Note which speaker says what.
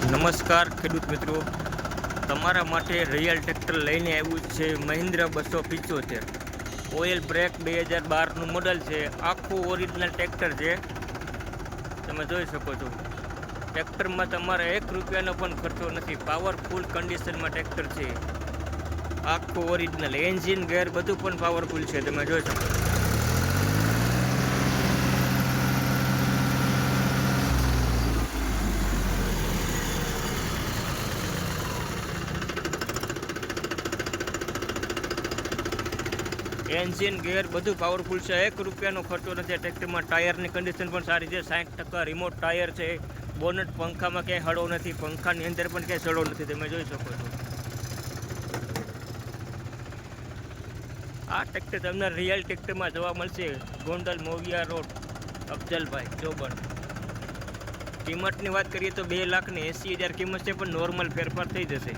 Speaker 1: નમસ્કાર ખેડૂત મિત્રો, તમારા માટે રિયલ ટ્રેક્ટર લઈને આવ્યું છે મહિન્દ્રા 275 ઓઇલ બ્રેક 2012નું મોડલ છે. આખું ઓરિજિનલ ટ્રેક્ટર છે, તમે જોઈ શકો છો. ટ્રેક્ટરમાં તમારે 1 રૂપિયાનો પણ ખર્ચો નથી. પાવરફુલ કન્ડિશનમાં ટ્રેક્ટર છે. આખું ઓરિજિનલ એન્જિન ગેર બધું પણ પાવરફુલ છે, તમે જોઈ શકો છો. એન્જિન ગેર બધું પાવરફુલ છે. 1 રૂપિયાનો ખર્ચો નથી. ટ્રેક્ટરમાં ટાયરની કન્ડિશન પણ સારી છે. 60% રિમોટ ટાયર છે. બોનટ પંખામાં ક્યાંય હળો નથી. પંખાની અંદર પણ ક્યાંય સડો નથી, તમે જોઈ શકો છો. આ ટ્રેક્ટર તમને રિયલ ટ્રેક્ટરમાં જોવા મળશે. ગોંડલ મોવિયા રોડ, અફજલભાઈ ચોબન. કિંમતની વાત કરીએ તો 2,80,000 કિંમત છે, પણ નોર્મલ ફેરફાર થઈ જશે.